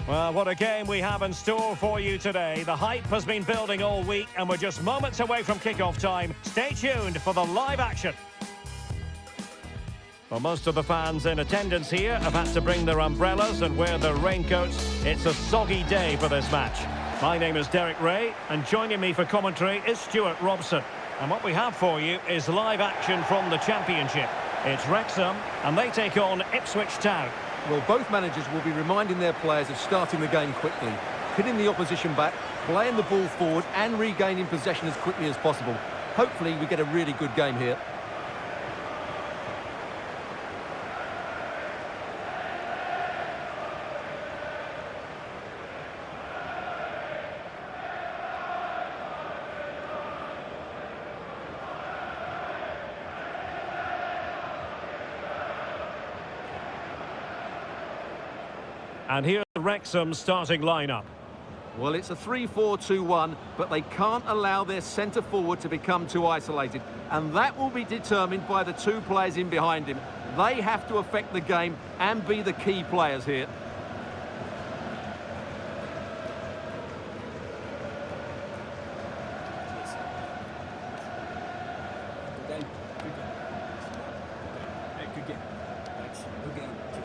Well, what a game we have in store for you today. The hype has been building all week and we're just moments away from kick-off time. Stay tuned for the live action. Well, most of the fans in attendance here have had to bring their umbrellas and wear their raincoats. It's a soggy day for this match. My name is Derek Ray and joining me for commentary is Stuart Robson. And what we have for you is live action from the Championship. It's Wrexham and they take on Ipswich Town. Well, both managers will be reminding their players of starting the game quickly, hitting the opposition back, playing the ball forward and regaining possession as quickly as possible. Hopefully we get a really good game here. And here's Wrexham's starting lineup. Well, it's a 3-4-2-1, but they can't allow their centre-forward to become too isolated. And that will be determined by the two players in behind him. They have to affect the game and be the key players here.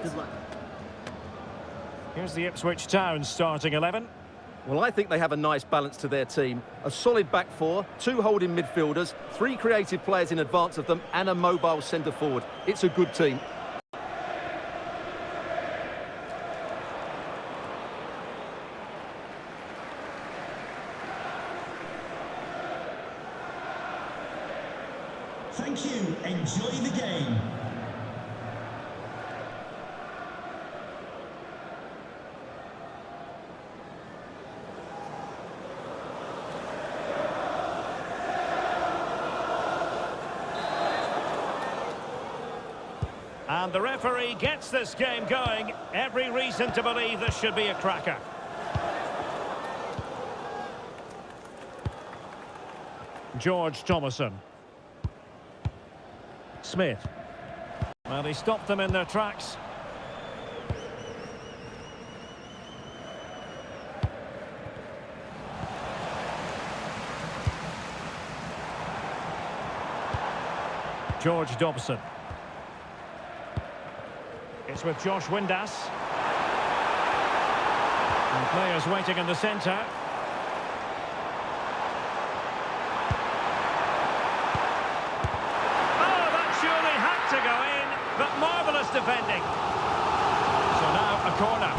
Good luck. Here's the Ipswich Town starting 11. Well, I think they have a nice balance to their team. A solid back four, two holding midfielders, three creative players in advance of them, and a mobile centre-forward. It's a good team. Thank you. Enjoy the game. And the referee gets this game going. Every reason to believe this should be a cracker. George Thomason. Smith. Well, he stopped them in their tracks. George Dobson. It's with Josh Windass. And players waiting in the centre. Oh, that surely had to go in, but marvellous defending. So now a corner.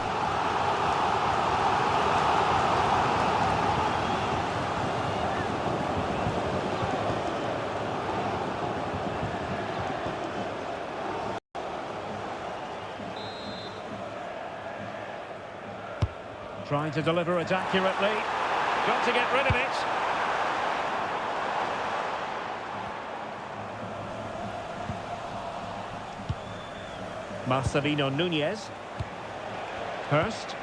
Trying to deliver it accurately. Got to get rid of it. Marcelino Nunez. Hurst.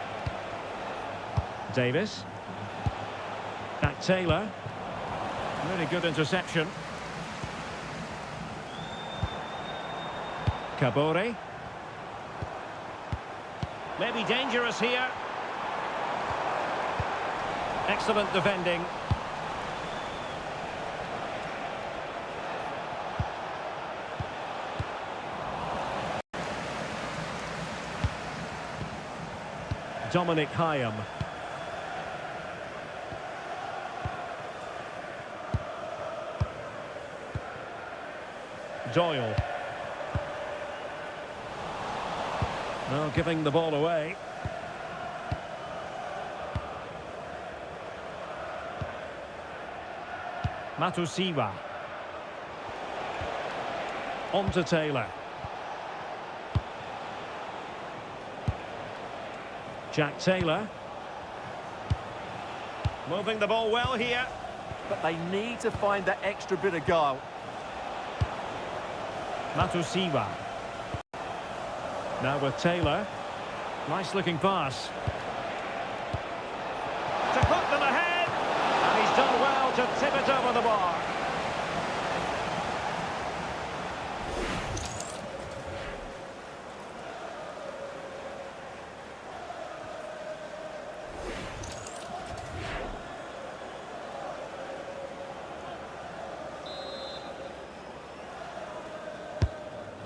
Davis. Jack Taylor. Really good interception. Kabore. Maybe dangerous here. Excellent defending. Dominic Hyam. Doyle. Well, giving the ball away. Matusiwa. On to Taylor. Jack Taylor. Moving the ball well here. But they need to find that extra bit of guile. Matusiwa. Now with Taylor. Nice looking pass. To put them ahead. And he's done well to tip it over the bar.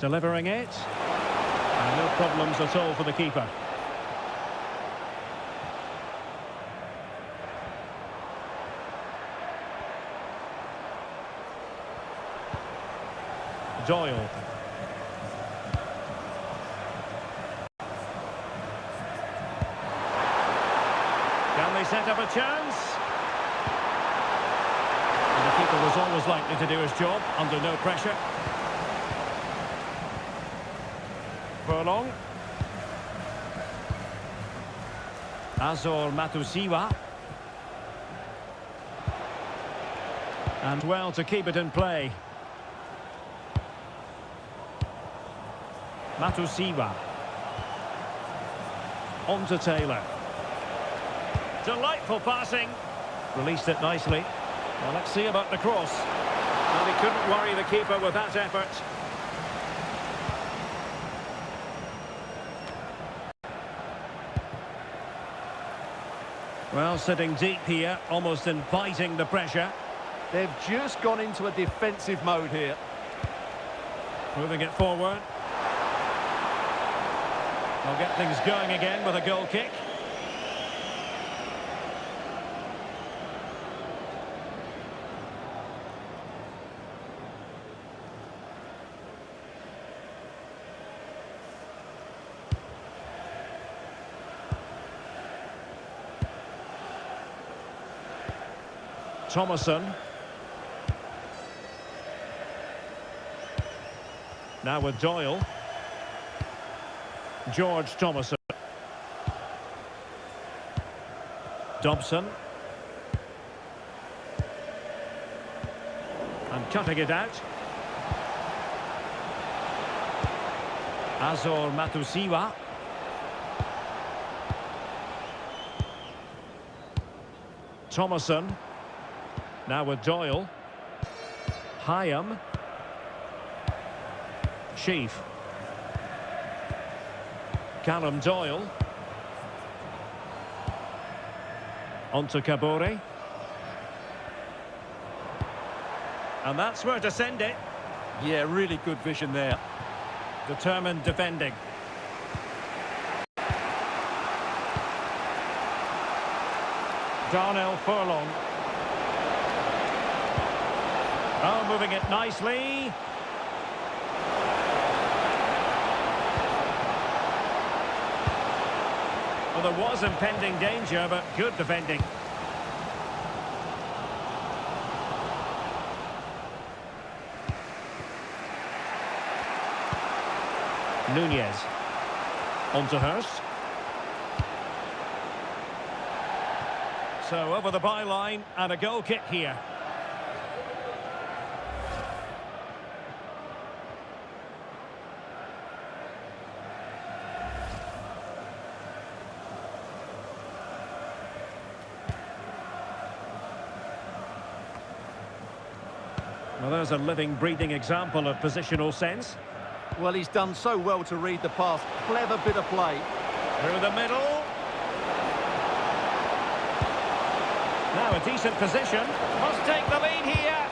Delivering it. And no problems at all for the keeper. Doyle. Can they set up a chance? And the keeper was always likely to do his job under no pressure. Furlong. Azor Matusiwa. And well to keep it in play. Matusiwa. On to Taylor. Delightful passing. Released it nicely. Well, let's see about the cross. Well, he couldn't worry the keeper with that effort. Well, sitting deep here, almost inviting the pressure. They've just gone into a defensive mode here. Moving it forward. They'll get things going again with a goal kick. Thomason. Now with Doyle. George Thomason. Dobson. And cutting it out. Azor Matusiwa. Thomason. Now with Doyle. Hyam. Sheaf. Callum Doyle. On to Kabore. And that's where to send it. Yeah, really good vision there. Determined defending. Darnell Furlong. Oh, moving it nicely. Well, there was impending danger, but good defending. Nunez. On to Hurst. So over the byline and a goal kick here. Well, there's a living, breathing example of positional sense. Well, he's done so well to read the pass. Clever bit of play. Through the middle. Now a decent position. Must take the lead here.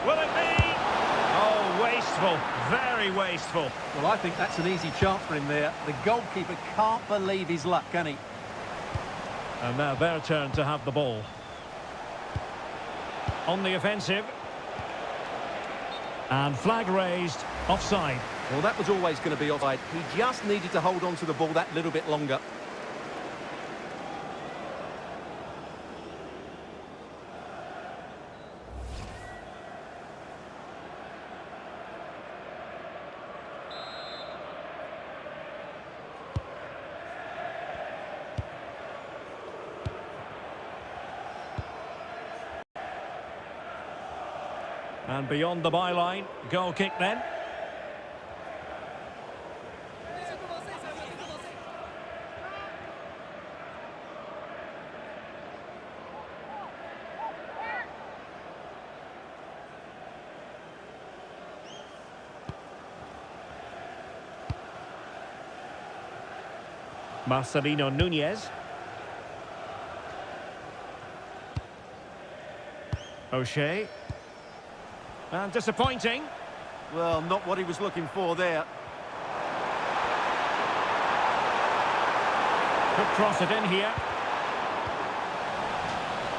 Will it be? Oh, wasteful. Very wasteful. Well, I think that's an easy chance for him there. The goalkeeper can't believe his luck, can he? And now their turn to have the ball. On the offensive. And flag raised. Offside. Well, that was always going to be offside. He just needed to hold on to the ball that little bit longer. And beyond the byline, goal kick then. Marcelino Nunez. O'Shea. And disappointing. Well, not what he was looking for there. Could cross it in here.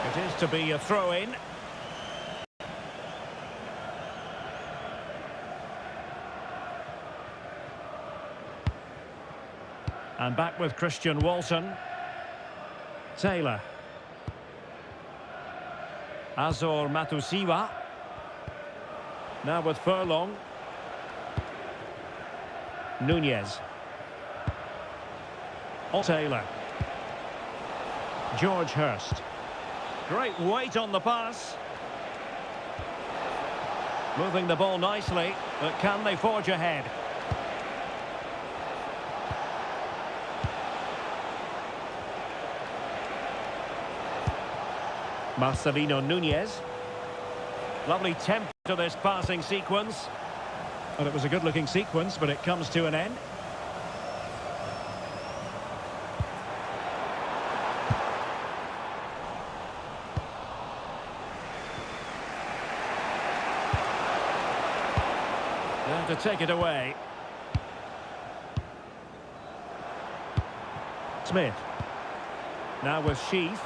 It is to be a throw-in. And back with Christian Walton. Taylor. Azor Matusiwa. Now with Furlong. Nunez. Taylor. George Hurst. Great weight on the pass. Moving the ball nicely, but can they forge ahead? Marcelino Nunez. Lovely tempo to this passing sequence. Well, it was a good-looking sequence, but it comes to an end. Now to take it away. Smith. Now with Sheaf.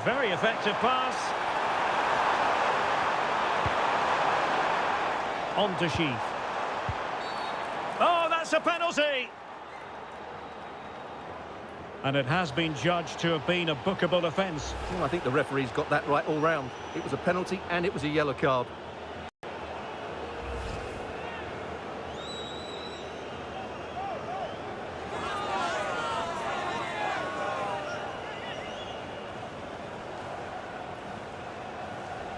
Very effective pass. On to Sheaf. Oh, that's a penalty! And it has been judged to have been a bookable offence. Well, I think the referee's got that right all round. It was a penalty and it was a yellow card.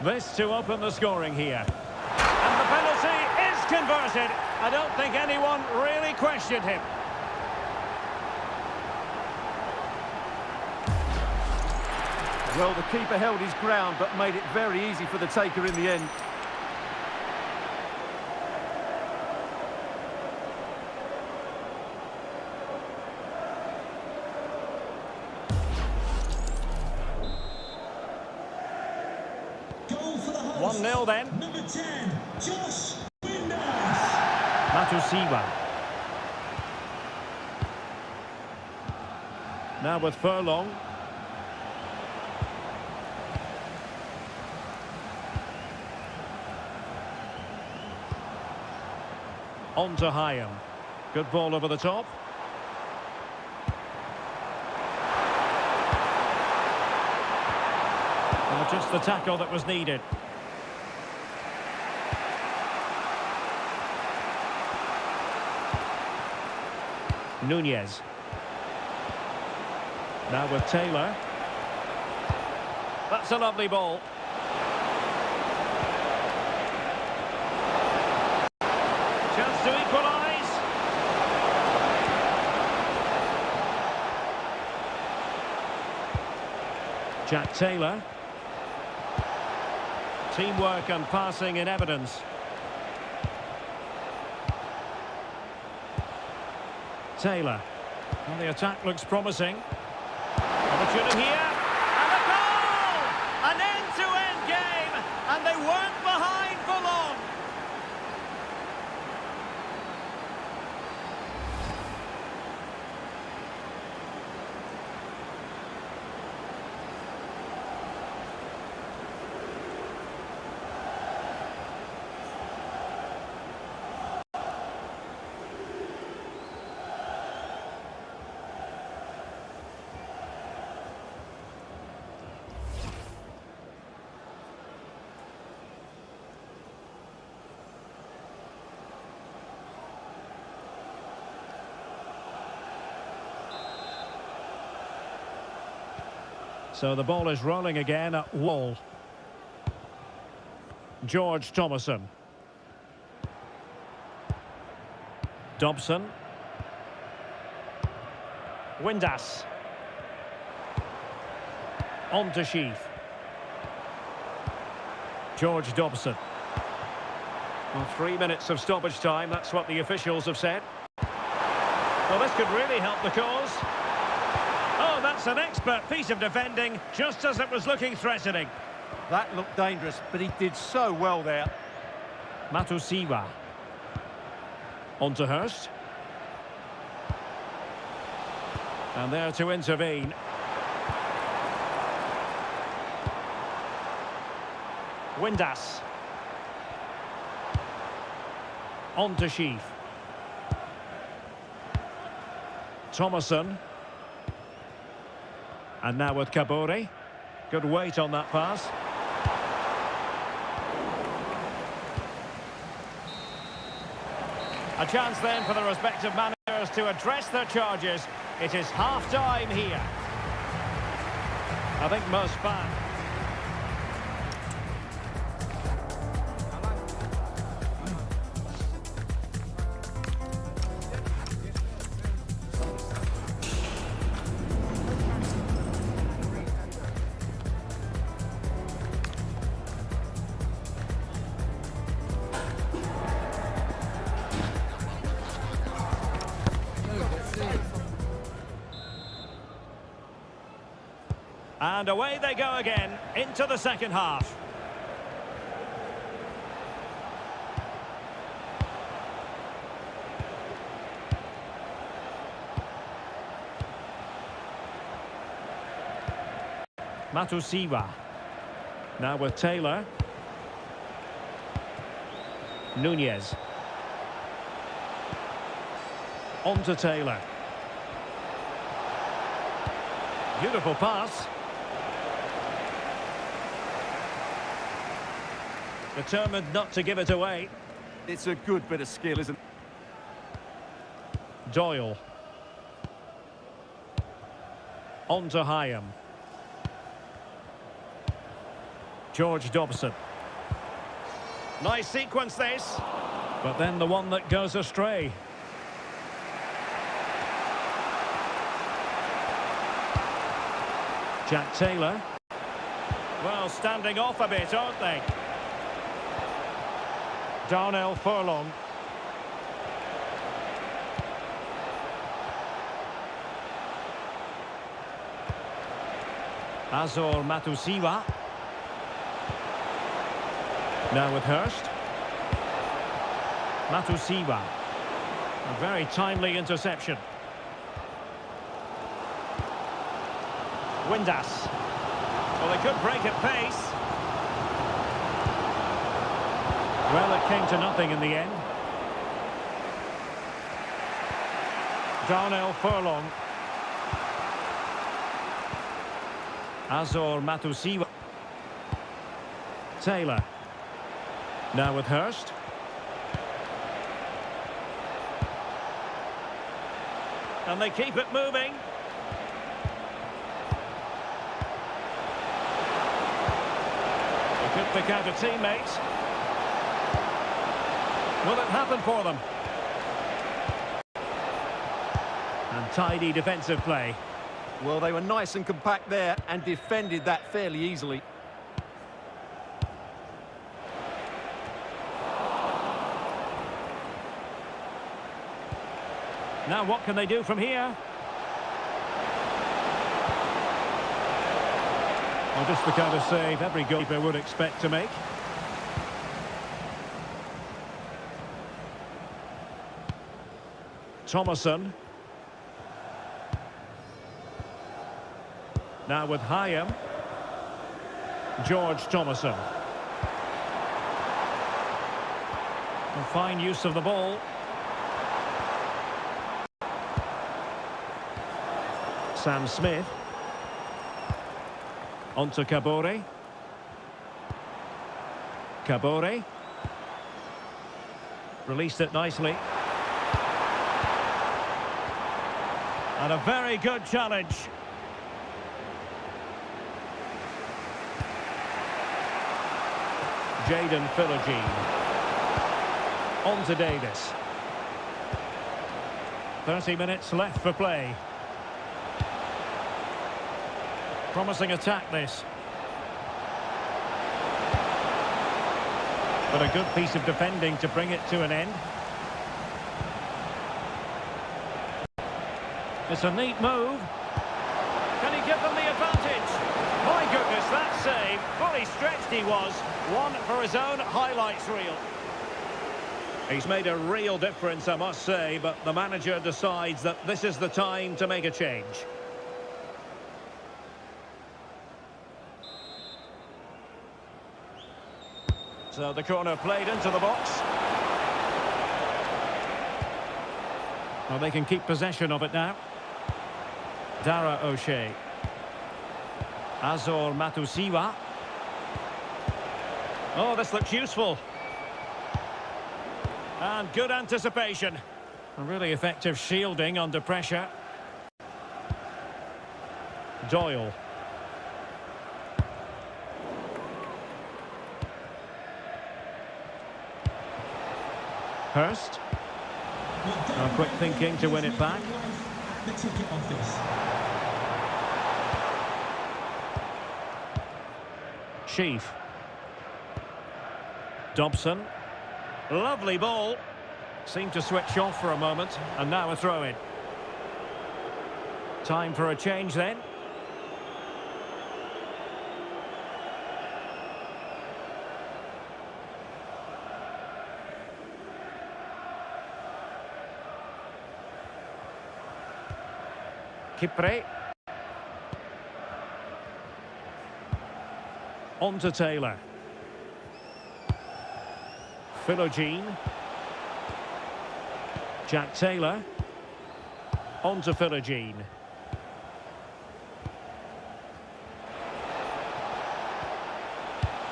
This to open the scoring here. And the penalty is converted. I don't think anyone really questioned him. Well, the keeper held his ground but made it very easy for the taker in the end. Goal for the host. 1-0 then. Number 10, Josh Windass. Matusiwa. Now with Furlong. On to Hyam. Good ball over the top. And just the tackle that was needed. Nunez. Now with Taylor. That's a lovely ball. Chance to equalise. Jack Taylor. Teamwork and passing in evidence. Taylor. And the attack looks promising. Opportunity here. And a goal! An end-to-end game. And they weren't behind for long. So the ball is rolling again at Wall. George Thomason. Dobson. Windass. On to Sheaf. George Dobson. Well, 3 minutes of stoppage time, that's what the officials have said. Well, this could really help the cause. Oh, that's an expert piece of defending, just as it was looking threatening. That looked dangerous, but he did so well there. Matusiwa. On to Hurst. And there to intervene. Windass. On to Sheaf. Thomason. And now with Kabore. Good weight on that pass. A chance then for the respective managers to address their charges. It is half-time here. I think most fans. And away they go again, into the second half. Matusiwa. Now with Taylor. Nunez. On to Taylor. Beautiful pass. Determined not to give it away. It's a good bit of skill, isn't it? Doyle. On to Hyam. George Dobson. Nice sequence this. But then the one that goes astray. Jack Taylor. Well, standing off a bit, aren't they? Darnell Furlong. Azor Matusiwa. Now with Hurst. Matusiwa. A very timely interception. Windass. Well, they could break at pace. Well, it came to nothing in the end. Darnell Furlong. Azor Matusiwa. Taylor. Now with Hurst. And they keep it moving. They could pick out a teammate. Will it happen for them? And tidy defensive play. Well, they were nice and compact there and defended that fairly easily. Now what can they do from here? Well, just the kind of save every goalkeeper would expect to make. Thomason. Now with Hyam. George Thomason. A fine use of the ball. Sam Smith. On to Kabore. Kabore. Released it nicely. And a very good challenge. Jayden Philogene. On to Davis. 30 minutes left for play. Promising attack this. But a good piece of defending to bring it to an end. It's a neat move. Can he give them the advantage? My goodness, that save. Fully stretched he was. One for his own highlights reel. He's made a real difference, I must say, but the manager decides that this is the time to make a change. So the corner played into the box. Well, they can keep possession of it now. Dara O'Shea. Azor Matusiwa. Oh, this looks useful. And good anticipation. A really effective shielding under pressure. Doyle. Hurst. Now quick thinking to win it back. The ticket office. Sheaf. Dobson. Lovely ball. Seemed to switch off for a moment, and now a throw-in. Time for a change then. Kipre. On to Taylor. Philogene. Jack Taylor. On to Philogene.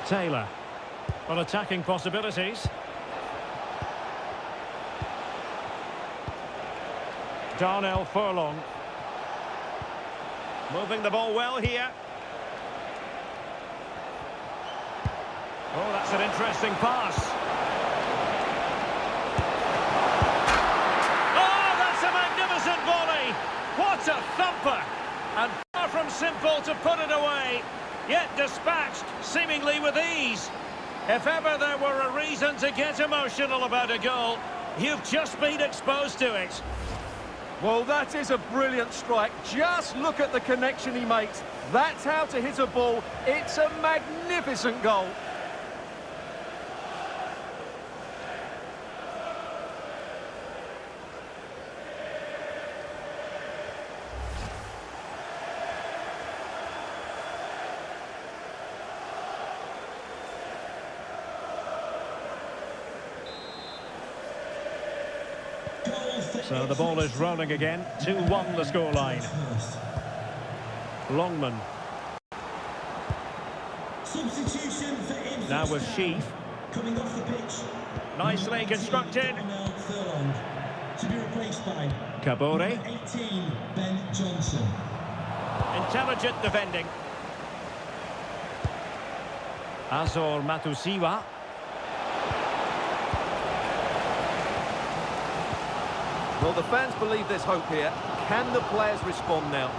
Taylor. Well, attacking possibilities. Darnell Furlong. Moving the ball well here. Oh, that's an interesting pass. Oh, that's a magnificent volley. What a thumper. And far from simple to put it away. Yet dispatched, seemingly with ease. If ever there were a reason to get emotional about a goal, you've just been exposed to it. Well, that is a brilliant strike. Just look at the connection he makes. That's how to hit a ball. It's a magnificent goal. So the ball is rolling again. 2-1 the scoreline. Longman. Substitution for Ipswich. Now with Sheaf. Coming off the pitch. Nicely constructed. Furlong. To be replaced by Kabore. 18, Ben Johnson. Intelligent defending. Azor Matusiwa. Well, the fans believe there's hope here. Can the players respond now?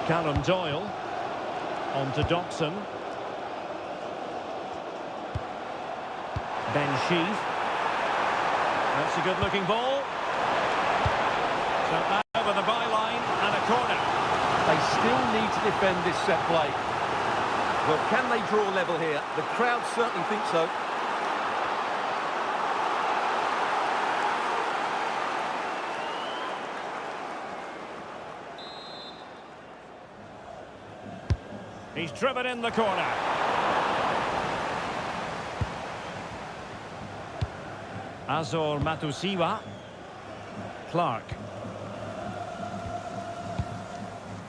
Callum Doyle. On to Dobson. Ben Sheaf. That's a good-looking ball. So out over the byline and a corner. They still need to defend this set play. Well, can they draw level here? The crowd certainly think so. He's driven in the corner. Azor Matusiwa. Clark.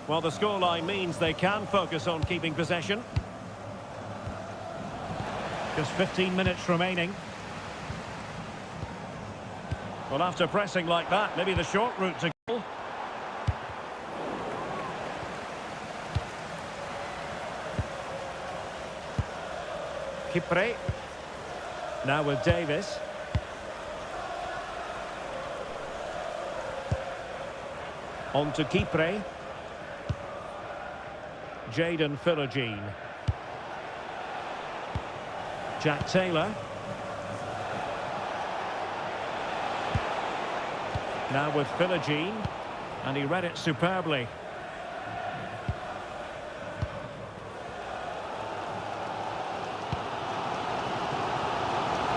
Well, the scoreline means they can focus on keeping possession. Just 15 minutes remaining. Well, after pressing like that, maybe the short route to goal. Kipre. Now with Davis. On to Kipre. Jayden Philogene. Jack Taylor. Now with Philogene. And he read it superbly.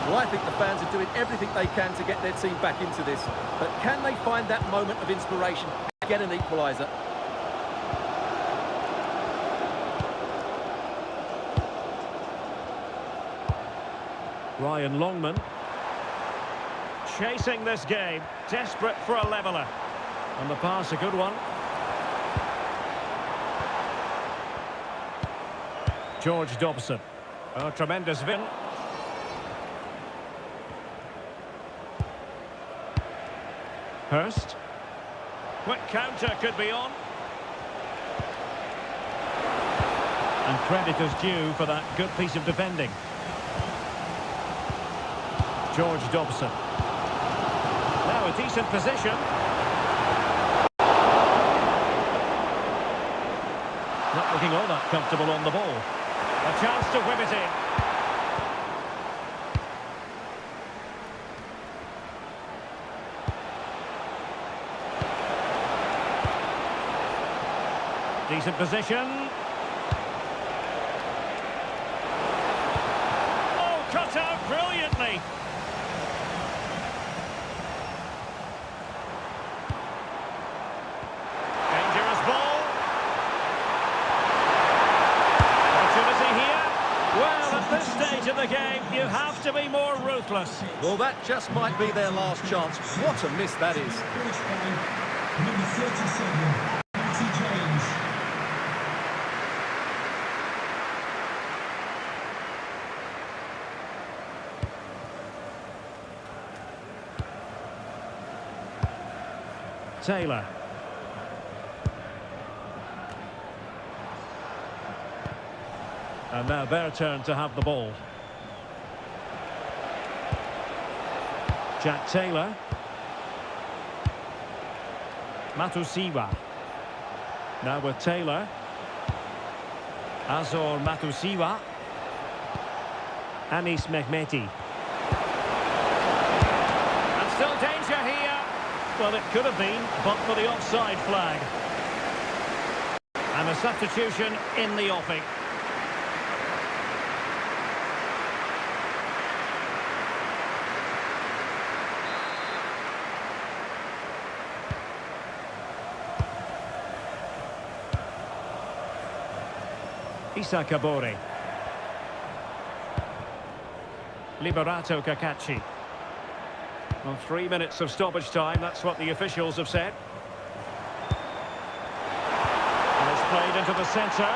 Well, I think the fans are doing everything they can to get their team back into this. But can they find that moment of inspiration and get an equaliser? Ryan Longman. Chasing this game. Desperate for a leveller. And the pass, a good one. George Dobson. Oh, tremendous win. Hurst. Quick counter could be on. And credit is due for that good piece of defending. George Dobson. Now a decent position. Not looking all that comfortable on the ball. A chance to whip it in. Decent position. Oh, cut out brilliantly. Dangerous ball. Opportunity here. Well, at this stage of the game, you have to be more ruthless. Well, that just might be their last chance. What a miss that is. Approached by number 37, Matty James. Taylor. And now their turn to have the ball. Jack Taylor. Matusiwa. Now with Taylor. Azor Matusiwa. Anis Mehmeti. And still danger here. Well, it could have been, but for the offside flag. And a substitution in the offing. Issa Kabore. Liberato Cacaci. On 3 minutes of stoppage time, that's what the officials have said. And it's played into the centre.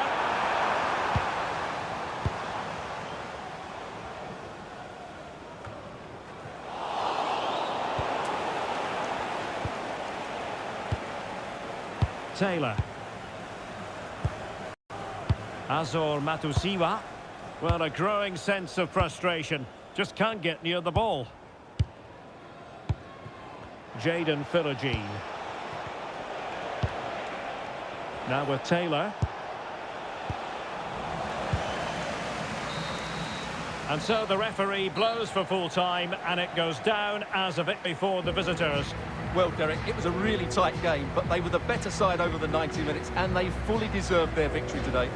Taylor. Azor Matusiwa. Well, a growing sense of frustration. Just can't get near the ball. Jayden Philogene. Now with Taylor. And so the referee blows for full time, and it goes down as a victory for the visitors. Well, Derek, it was a really tight game, but they were the better side over the 90 minutes, and they fully deserved their victory today.